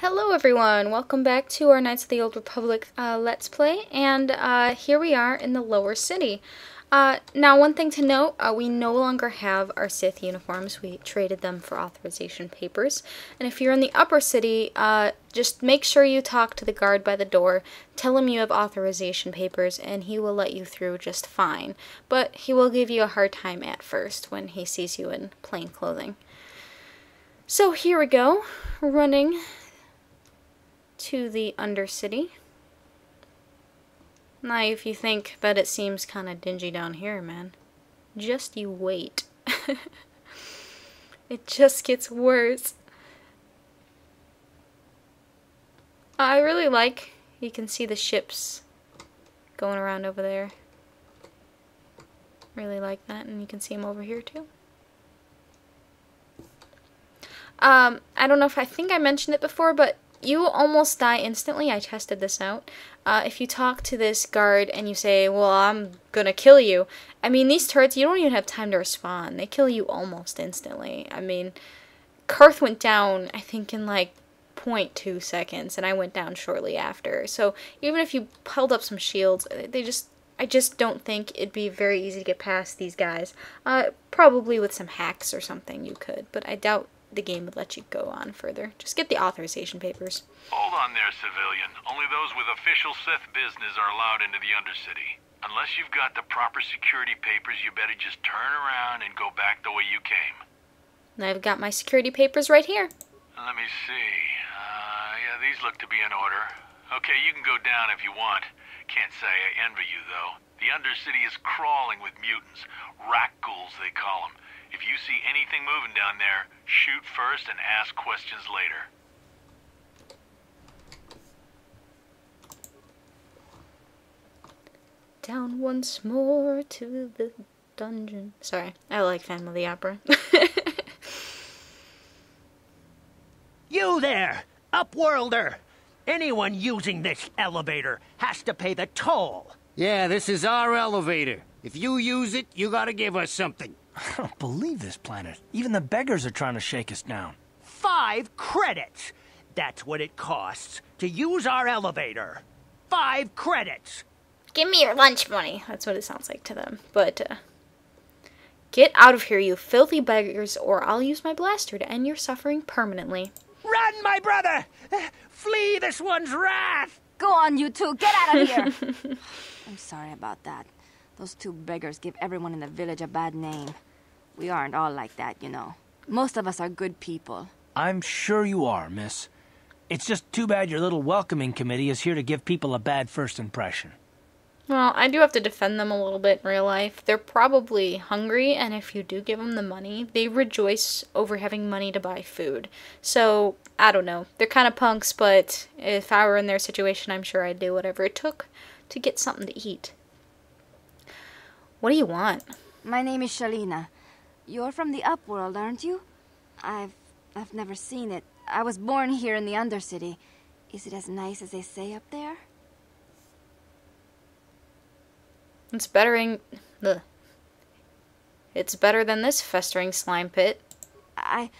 Hello everyone, welcome back to our Knights of the Old Republic Let's Play, and here we are in the lower city. Now one thing to note, we no longer have our Sith uniforms. We traded them for authorization papers, and if you're in the upper city, just make sure you talk to the guard by the door, tell him you have authorization papers, and he will let you through just fine. But he will give you a hard time at first when he sees you in plain clothing. So here we go, running to the Undercity. Now, if you think that it seems kind of dingy down here, man, just you wait. It just gets worse. I really like, you can see the ships going around over there. Really like that, and you can see them over here too. I don't know if I think I mentioned it before, but you almost die instantly. I tested this out. If you talk to this guard and you say, well, I'm gonna kill you. I mean, these turrets, you don't even have time to respond. They kill you almost instantly. I mean, Carth went down, I think, in like 0.2 seconds, and I went down shortly after. So even if you held up some shields, I just don't think it'd be very easy to get past these guys. Probably with some hacks or something you could, but I doubt the game would let you go on further. Just get the authorization papers. Hold on there, civilian. Only those with official Sith business are allowed into the Undercity. Unless you've got the proper security papers, you better just turn around and go back the way you came. I've got my security papers right here. Let me see. Yeah, these look to be in order. Okay, you can go down if you want. Can't say I envy you, though. The Undercity is crawling with mutants. Rat ghouls, they call them. If you see anything moving down there, shoot first and ask questions later. Down once more to the dungeon. Sorry, I like Phantom of the Opera. You there, Upworlder! Anyone using this elevator has to pay the toll. Yeah, this is our elevator. If you use it, you gotta give us something. I don't believe this planet. Even the beggars are trying to shake us down. 5 credits! That's what it costs to use our elevator. 5 credits! Give me your lunch money. That's what it sounds like to them. But, get out of here, you filthy beggars, or I'll use my blaster to end your suffering permanently. Run, my brother! Flee this one's wrath! Go on, you two. Get out of here. I'm sorry about that. Those 2 beggars give everyone in the village a bad name. We aren't all like that, you know. Most of us are good people. I'm sure you are, miss. It's just too bad your little welcoming committee is here to give people a bad first impression. Well, I do have to defend them a little bit in real life. They're probably hungry, and if you do give them the money, they rejoice over having money to buy food. So, I don't know. They're kind of punks, but if I were in their situation, I'm sure I'd do whatever it took to get something to eat. What do you want? My name is Shalina. You're from the Upworld, aren't you? I've never seen it. I was born here in the Undercity. Is it as nice as they say up there? It's better than this festering slime pit. I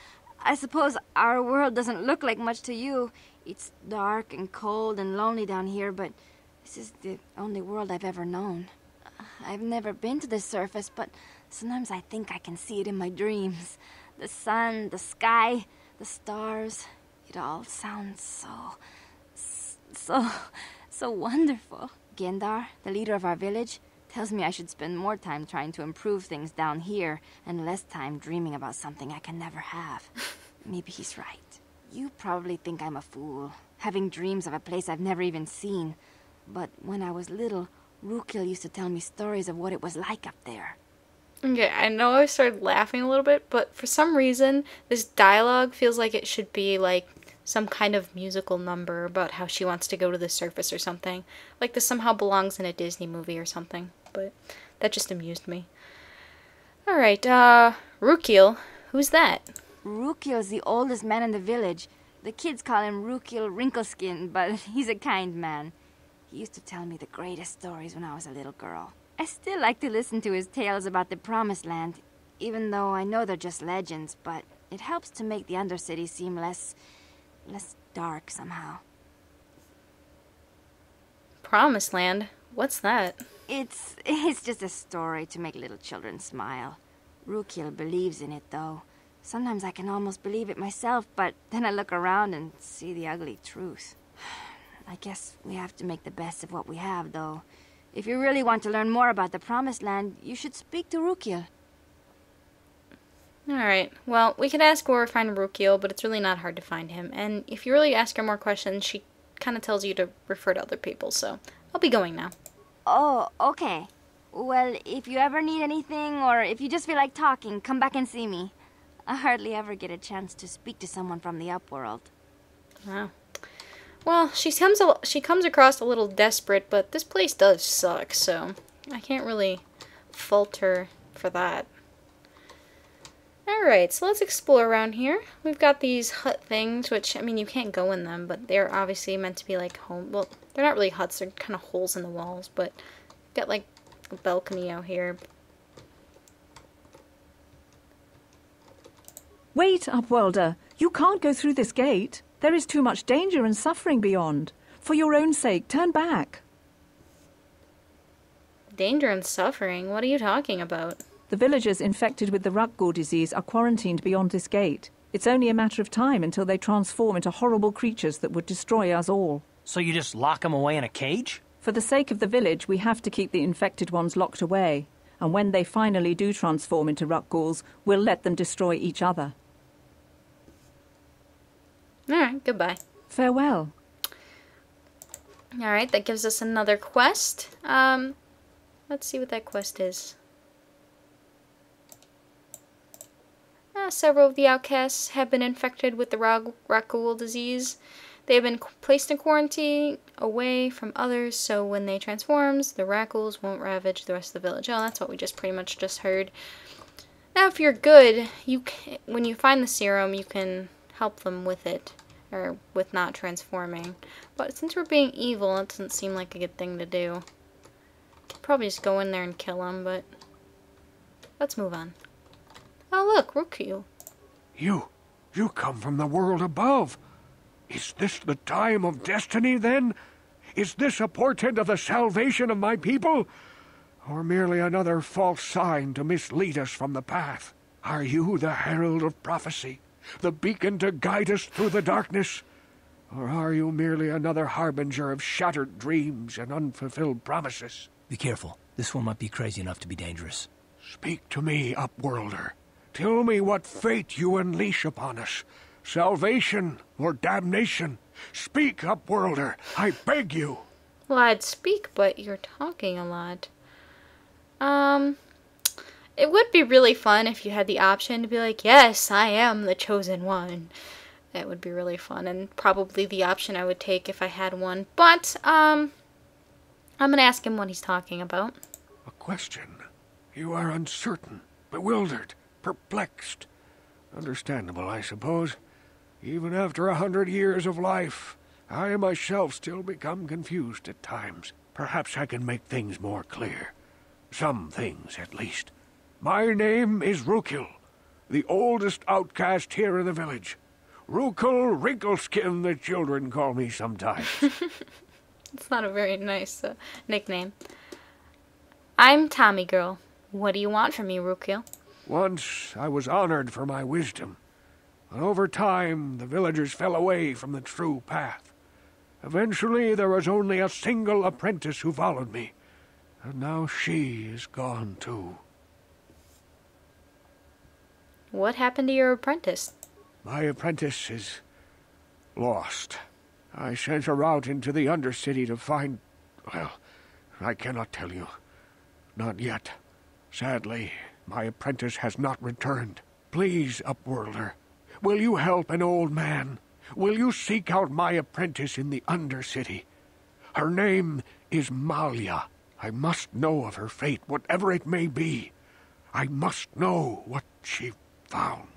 suppose our world doesn't look like much to you. It's dark and cold and lonely down here, but this is the only world I've ever known. I've never been to the surface, but sometimes I think I can see it in my dreams. The sun, the sky, the stars. It all sounds so wonderful. Gendar, the leader of our village, tells me I should spend more time trying to improve things down here and less time dreaming about something I can never have. Maybe he's right. You probably think I'm a fool, having dreams of a place I've never even seen. But when I was little, Rukia used to tell me stories of what it was like up there. Okay, I know I started laughing a little bit, but for some reason, this dialogue feels like it should be like some kind of musical number about how she wants to go to the surface or something. Like this somehow belongs in a Disney movie or something, but that just amused me. Alright, Rukia, who's that? Rukia's the oldest man in the village. The kids call him Rukia Wrinkleskin, but he's a kind man. He used to tell me the greatest stories when I was a little girl. I still like to listen to his tales about the Promised Land, even though I know they're just legends, but it helps to make the Undercity seem less less dark somehow. Promised Land? What's that? It's just a story to make little children smile. Rukia believes in it, though. Sometimes I can almost believe it myself, but then I look around and see the ugly truth. I guess we have to make the best of what we have, though. If you really want to learn more about the Promised Land, you should speak to Rukia. Alright, well, we could ask where we find Rukia, but it's really not hard to find him. And if you really ask her more questions, she kind of tells you to refer to other people, so I'll be going now. Oh, okay. Well, if you ever need anything, or if you just feel like talking, come back and see me. I hardly ever get a chance to speak to someone from the Upworld. Wow. Well, she comes across a little desperate, but this place does suck, so I can't really fault her for that. Alright, so let's explore around here. We've got these hut things, which, I mean, you can't go in them, but they're obviously meant to be like home. Well, they're not really huts, they're kind of holes in the walls, but we've got like a balcony out here. Wait, Upworlder. You can't go through this gate. There is too much danger and suffering beyond. For your own sake, turn back. Danger and suffering? What are you talking about? The villagers infected with the Rakghoul disease are quarantined beyond this gate. It's only a matter of time until they transform into horrible creatures that would destroy us all. So you just lock them away in a cage? For the sake of the village, we have to keep the infected ones locked away. And when they finally do transform into Rakghouls, we'll let them destroy each other. Alright, goodbye. Farewell. Alright, that gives us another quest. Let's see what that quest is. Several of the outcasts have been infected with the Rakghoul disease. They have been placed in quarantine away from others, so when they transforms, the Rakghouls won't ravage the rest of the village. Oh, that's what we just pretty much just heard. Now, if you're good, when you find the serum, you can help them with it, or with not transforming. But since we're being evil, it doesn't seem like a good thing to do. Could probably just go in there and kill them, but let's move on. Oh, look, Rukia. You come from the world above. Is this the time of destiny, then? Is this a portent of the salvation of my people? Or merely another false sign to mislead us from the path? Are you the herald of prophecy, the beacon to guide us through the darkness? Or are you merely another harbinger of shattered dreams and unfulfilled promises? Be careful. This one might be crazy enough to be dangerous. Speak to me, Upworlder. Tell me what fate you unleash upon us. Salvation or damnation? Speak, Upworlder. I beg you. Well, I'd speak, but you're talking a lot. It would be really fun if you had the option to be like, yes, I am the chosen one. That would be really fun, and probably the option I would take if I had one. But, I'm gonna ask him what he's talking about. A question. You are uncertain, bewildered, perplexed. Understandable, I suppose. Even after 100 years of life, I myself still become confused at times. Perhaps I can make things more clear. Some things, at least. My name is Rukia, the oldest outcast here in the village. Rukia Wrinkleskin, the children call me sometimes. It's not a very nice nickname. I'm Tommy Girl. What do you want from me, Rukia? Once I was honored for my wisdom. But over time, the villagers fell away from the true path. Eventually, there was only a single apprentice who followed me. And now she is gone too. What happened to your apprentice? My apprentice is lost. I sent her out into the Undercity to find... well, I cannot tell you. Not yet. Sadly, my apprentice has not returned. Please, Upworlder, will you help an old man? Will you seek out my apprentice in the Undercity? Her name is Malia. I must know of her fate, whatever it may be. I must know what she found.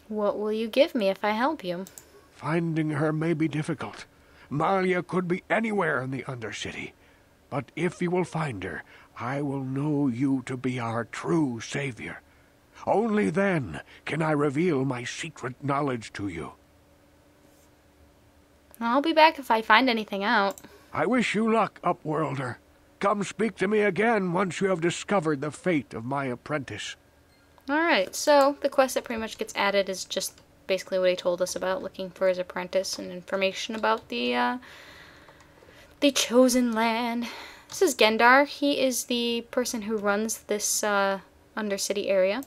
What will you give me if I help you? Finding her may be difficult. Malia could be anywhere in the Undercity. But if you will find her, I will know you to be our true savior. Only then can I reveal my secret knowledge to you. I'll be back if I find anything out. I wish you luck, Upworlder. Come speak to me again once you have discovered the fate of my apprentice. Alright, so the quest that pretty much gets added is just basically what he told us about, looking for his apprentice and information about the Chosen Land. This is Gendar. He is the person who runs this Undercity area.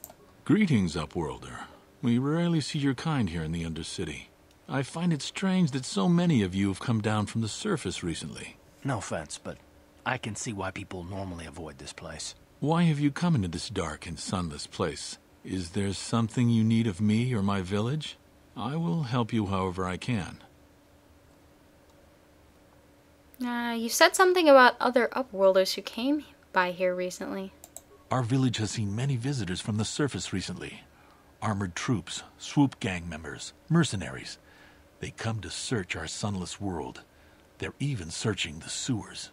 Greetings, Upworlder. We rarely see your kind here in the Undercity. I find it strange that so many of you have come down from the surface recently. No offense, but I can see why people normally avoid this place. Why have you come into this dark and sunless place? Is there something you need of me or my village? I will help you however I can. You said something about other Upworlders who came by here recently. Our village has seen many visitors from the surface recently. Armored troops, swoop gang members, mercenaries. They come to search our sunless world. They're even searching the sewers.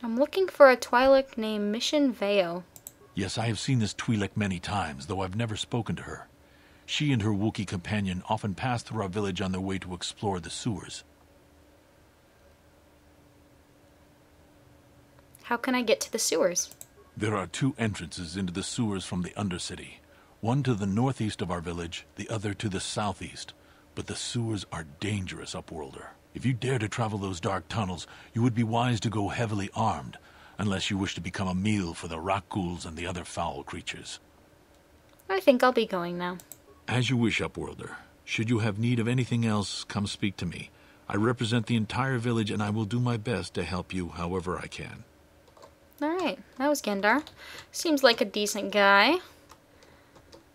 I'm looking for a Twi'lek named Mission Veo. Yes, I have seen this Twi'lek many times, though I've never spoken to her. She and her Wookiee companion often pass through our village on their way to explore the sewers. How can I get to the sewers? There are two entrances into the sewers from the Undercity. One to the northeast of our village, the other to the southeast. But the sewers are dangerous, Upworlder. If you dare to travel those dark tunnels, you would be wise to go heavily armed, unless you wish to become a meal for the rock ghouls and the other foul creatures. I think I'll be going now. As you wish, Upworlder. Should you have need of anything else, come speak to me. I represent the entire village, and I will do my best to help you however I can. Alright, that was Gendar. Seems like a decent guy.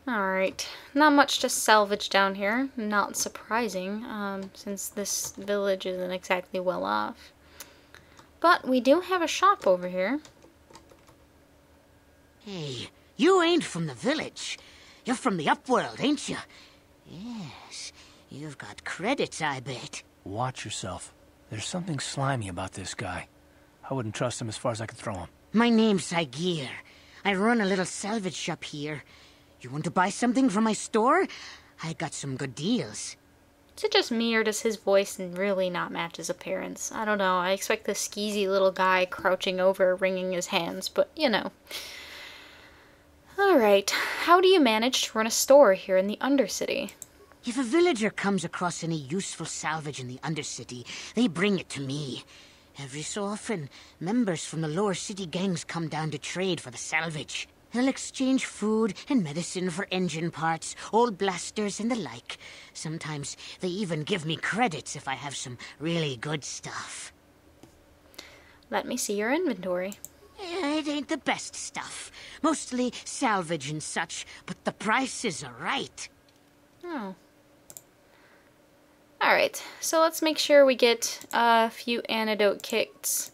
Alright, not much to salvage down here. Not surprising, since this village isn't exactly well off. But we do have a shop over here. Hey, you ain't from the village. You're from the Upworld, ain't you? Yes, you've got credits, I bet. Watch yourself. There's something slimy about this guy. I wouldn't trust him as far as I could throw him. My name's Saigir. I run a little salvage shop here. You want to buy something from my store? I got some good deals. Is it just me, or does his voice really not match his appearance? I don't know. I expect this skeezy little guy crouching over, wringing his hands, but you know. Alright, how do you manage to run a store here in the Undercity? If a villager comes across any useful salvage in the Undercity, they bring it to me. Every so often, members from the lower city gangs come down to trade for the salvage. They'll exchange food and medicine for engine parts, old blasters and the like. Sometimes they even give me credits if I have some really good stuff. Let me see your inventory. It ain't the best stuff. Mostly salvage and such, but the prices are right. Oh. Alright, so let's make sure we get a few antidote kits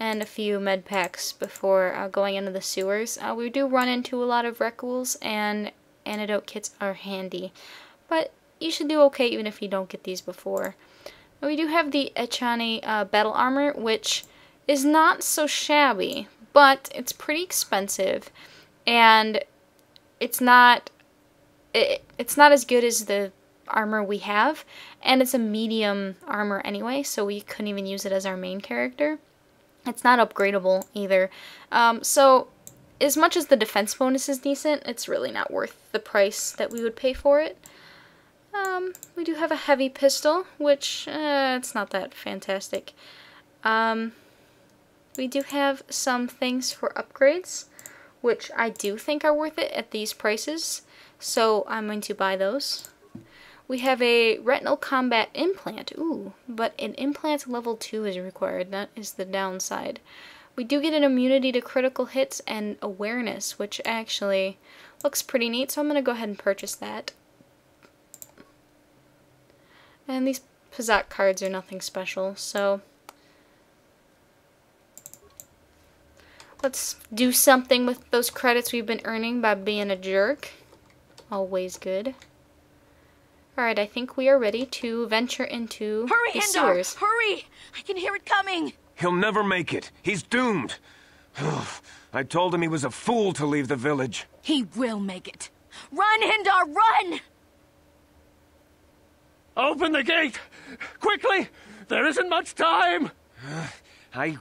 and a few med packs before going into the sewers. We do run into a lot of wreck ghouls, and antidote kits are handy. But you should do okay even if you don't get these before. We do have the Echani battle armor, which is not so shabby, but it's pretty expensive, and it's not as good as the armor we have, and it's a medium armor anyway, so we couldn't even use it as our main character. It's not upgradable either. So as much as the defense bonus is decent, it's really not worth the price that we would pay for it. We do have a heavy pistol, which it's not that fantastic. We do have some things for upgrades, which I do think are worth it at these prices, so I'm going to buy those. We have a retinal combat implant, but an implant level 2 is required. That is the downside. We do get an immunity to critical hits and awareness, which actually looks pretty neat, so I'm going to go ahead and purchase that. And these Pazak cards are nothing special, so let's do something with those credits we've been earning by being a jerk. Always good. Alright, I think we are ready to venture into the sewers. Hurry! I can hear it coming! He'll never make it. He's doomed. I told him he was a fool to leave the village. He will make it. Run, Hindar, run! Open the gate! Quickly! There isn't much time! I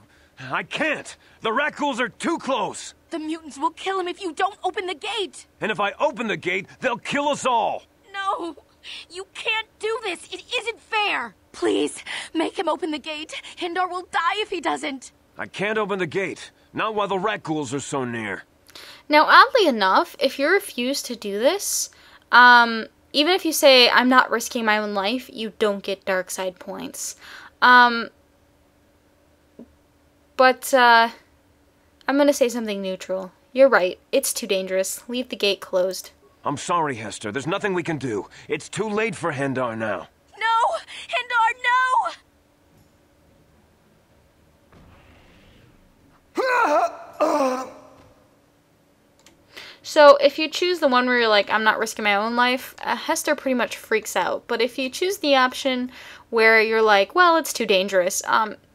can't. The rat ghouls are too close. The mutants will kill him if you don't open the gate. And if I open the gate, they'll kill us all. No, you can't do this. It isn't fair. Please, make him open the gate. Hindar will die if he doesn't. I can't open the gate. Not while the rat ghouls are so near. Now, oddly enough, if you refuse to do this, even if you say, I'm not risking my own life, you don't get dark side points. But, I'm gonna say something neutral. You're right. It's too dangerous. Leave the gate closed. I'm sorry, Hester. There's nothing we can do. It's too late for Hendar now. No! Hindar, no! So, if you choose the one where you're like, I'm not risking my own life, Hester pretty much freaks out. But if you choose the option where you're like, well, it's too dangerous,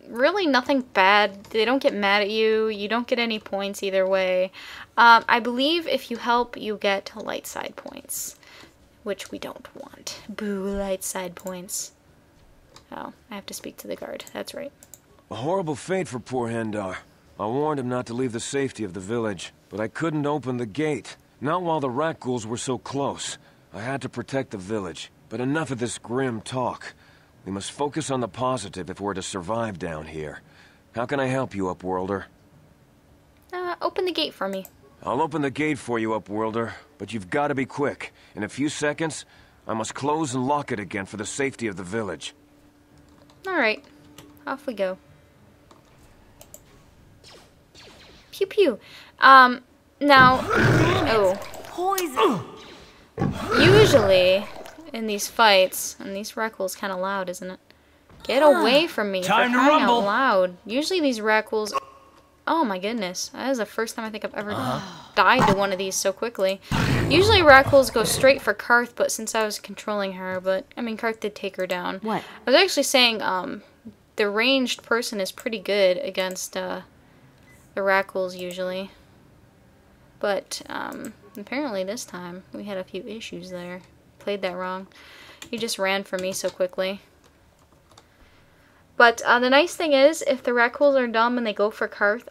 really nothing bad. They don't get mad at you. You don't get any points either way. I believe if you help, you get light side points, which we don't want. Boo, light side points. Oh, I have to speak to the guard. That's right. A horrible fate for poor Hendar. I warned him not to leave the safety of the village, but I couldn't open the gate. Not while the rat ghouls were so close. I had to protect the village. But enough of this grim talk. We must focus on the positive if we're to survive down here. How can I help you, Upworlder? Open the gate for me. I'll open the gate for you, Upworlder, but you've got to be quick. In a few seconds, I must close and lock it again for the safety of the village. Alright. Off we go. Pew pew. Now... Oh. Poison! Usually, in these fights, and these Reckles kind of loud, isn't it? Get away from me. Time to for crying rumble. out loud. Usually these Reckles... Oh my goodness. That is the first time I think I've ever died to one of these so quickly. Usually Reckles go straight for Carth, but since I was controlling her, but, I mean, Carth did take her down. What? I was actually saying, the ranged person is pretty good against, the Reckles usually. But, apparently this time, we had a few issues there. Played that wrong. He just ran for me so quickly. But the nice thing is, if the Reckles are dumb and they go for Carth,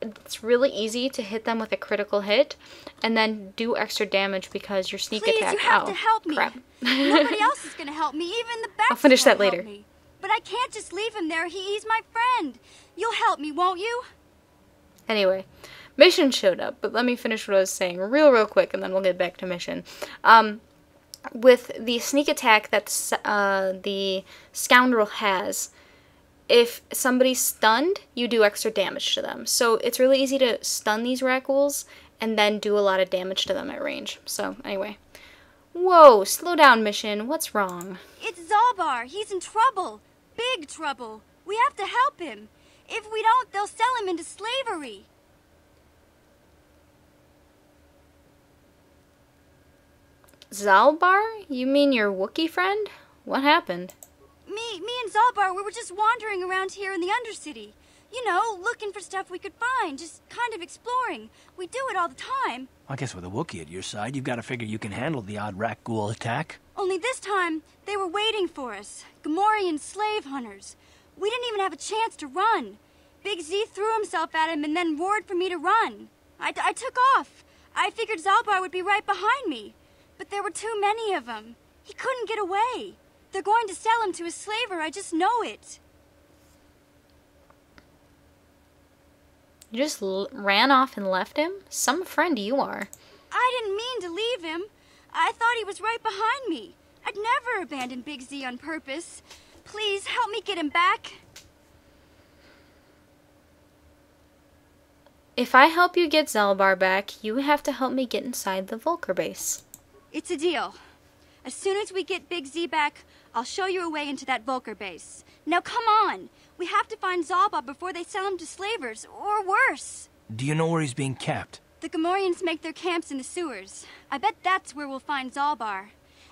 it's really easy to hit them with a critical hit, and then do extra damage because your sneak Please, attack. you have to help me. Crap. Nobody else is gonna help me. Even the bats I'll finish that won't later. help me. But I can't just leave him there. He's my friend. You'll help me, won't you? Anyway, Mission showed up, but let me finish what I was saying real quick, and then we'll get back to Mission. With the sneak attack that the Scoundrel has, if somebody's stunned, you do extra damage to them. So it's really easy to stun these Reckles and then do a lot of damage to them at range. So anyway. Whoa, slow down, Mission. What's wrong? It's Zalbar. He's in trouble. Big trouble. We have to help him. If we don't, they'll sell him into slavery. Zalbar? You mean your Wookiee friend? What happened? Me and Zalbar, we were just wandering around here in the Undercity. You know, looking for stuff we could find, just kind of exploring. We do it all the time. I guess with a Wookiee at your side, you've got to figure you can handle the odd rat ghoul attack. Only this time, they were waiting for us. Gamorrean slave hunters. We didn't even have a chance to run. Big Z threw himself at him and then roared for me to run. I took off. I figured Zalbar would be right behind me. But there were too many of them. He couldn't get away. They're going to sell him to a slaver, I just know it. You just ran off and left him? Some friend you are. I didn't mean to leave him. I thought he was right behind me. I'd never abandon Big Z on purpose. Please, help me get him back. If I help you get Zalbar back, you have to help me get inside the Vulcar base. It's a deal. As soon as we get Big Z back, I'll show you a way into that Vulcar base. Now come on! We have to find Zalbar before they sell him to slavers, or worse. Do you know where he's being kept? The Gamorreans make their camps in the sewers. I bet that's where we'll find Zalbar.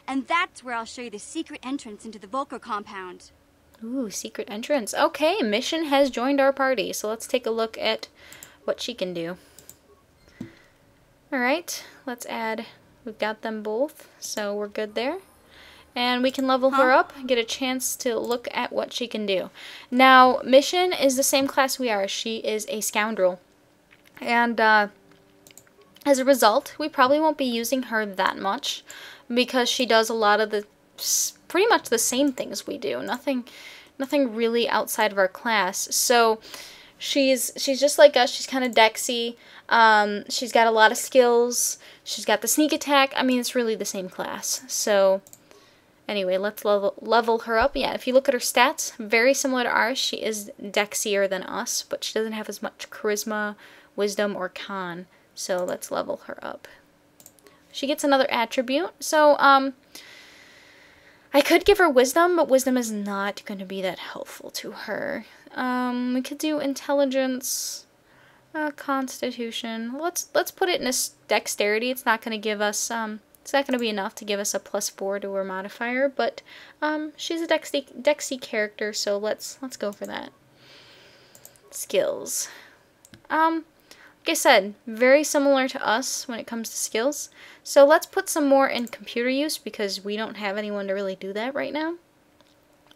And that's where I'll show you the secret entrance into the Vulcar compound. Ooh, secret entrance. Okay, Mission has joined our party, so let's take a look at what she can do. Alright, let's add, we've got them both, so we're good there. And we can level her up, get a chance to look at what she can do. Now, Mission is the same class we are. She is a Scoundrel. And as a result, we probably won't be using her that much, because she does a lot of the, pretty much the same things we do. Nothing really outside of our class. So she's just like us. She's kind of dexy. She's got a lot of skills. She's got the sneak attack. I mean, it's really the same class. So anyway, let's level her up. Yeah, if you look at her stats, very similar to ours. She is dexier than us, but she doesn't have as much charisma, wisdom, or con. So let's level her up. She gets another attribute. So, I could give her wisdom, but wisdom is not going to be that helpful to her. We could do intelligence, constitution. Let's put it in a dexterity. It's not going to give us, it's not going to be enough to give us a +4 to her modifier, but, she's a dexy character, so let's go for that. Skills. Like I said, very similar to us when it comes to skills. So let's put some more in computer use because we don't have anyone to really do that right now.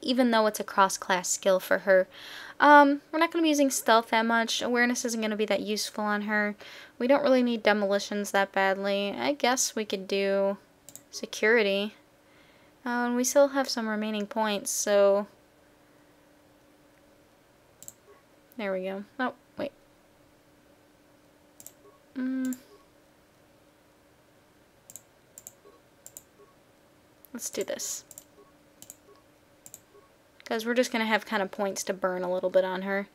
Even though it's a cross-class skill for her. We're not going to be using stealth that much. Awareness isn't going to be that useful on her. We don't really need demolitions that badly. I guess we could do security. And we still have some remaining points, so... There we go. Oh, wait. Let's do this. Because we're just going to have kind of points to burn a little bit on her.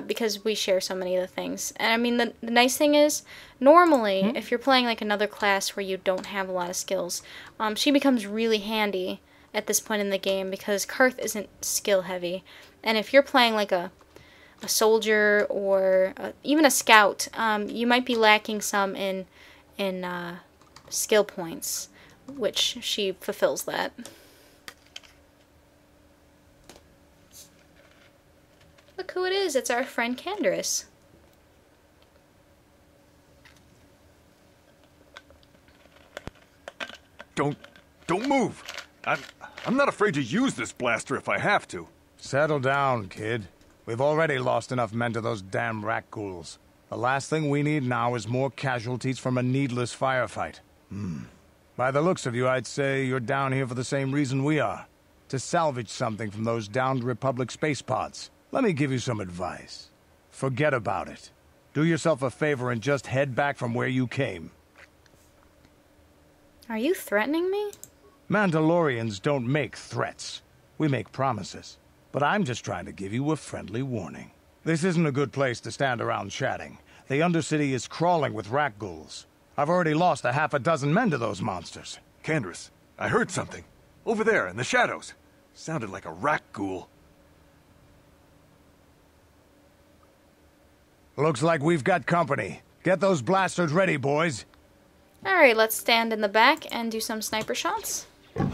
Because we share so many of the things. And I mean, the nice thing is, normally, if you're playing like another class where you don't have a lot of skills, she becomes really handy at this point in the game because Carth isn't skill heavy. And if you're playing like a soldier or even a scout, you might be lacking some in skill points, which she fulfills that. Look who it is, it's our friend Taris. Don't move. I'm not afraid to use this blaster if I have to. Settle down, kid. We've already lost enough men to those damn rat ghouls. The last thing we need now is more casualties from a needless firefight. By the looks of you, I'd say you're down here for the same reason we are. To salvage something from those downed Republic space pods. Let me give you some advice. Forget about it. Do yourself a favor and just head back from where you came. Are you threatening me? Mandalorians don't make threats. We make promises. But I'm just trying to give you a friendly warning. This isn't a good place to stand around chatting. The Undercity is crawling with rat ghouls. I've already lost a half a dozen men to those monsters. Taris, I heard something. Over there, in the shadows. Sounded like a rat ghoul. Looks like we've got company. Get those blasters ready, boys. Alright, let's stand in the back and do some sniper shots. We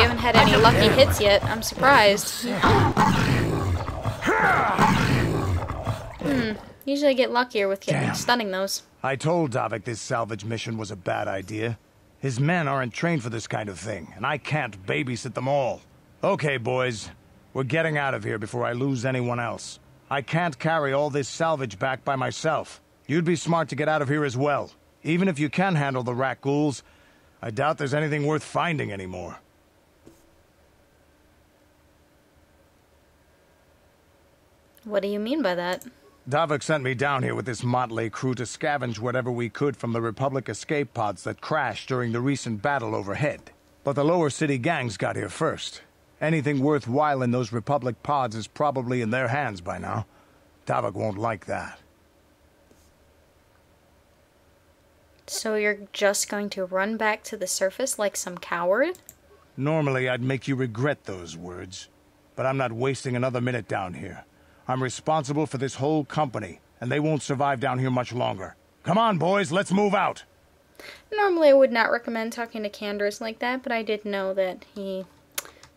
haven't had any lucky hits yet. I'm surprised. Usually I get luckier with stunning those. I told Davik this salvage mission was a bad idea. His men aren't trained for this kind of thing, and I can't babysit them all. Okay, boys. We're getting out of here before I lose anyone else. I can't carry all this salvage back by myself. You'd be smart to get out of here as well. Even if you can handle the rat ghouls, I doubt there's anything worth finding anymore. What do you mean by that? Davik sent me down here with this motley crew to scavenge whatever we could from the Republic escape pods that crashed during the recent battle overhead. But the lower city gangs got here first. Anything worthwhile in those Republic pods is probably in their hands by now. Davik won't like that. So you're just going to run back to the surface like some coward? Normally I'd make you regret those words. But I'm not wasting another minute down here. I'm responsible for this whole company, and they won't survive down here much longer. Come on, boys, let's move out! Normally I would not recommend talking to Taris like that, but I did know that he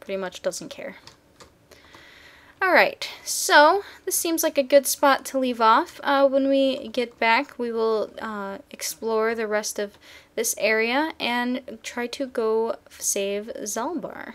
pretty much doesn't care. Alright, so this seems like a good spot to leave off. When we get back, we will explore the rest of this area and try to go save Zalbar.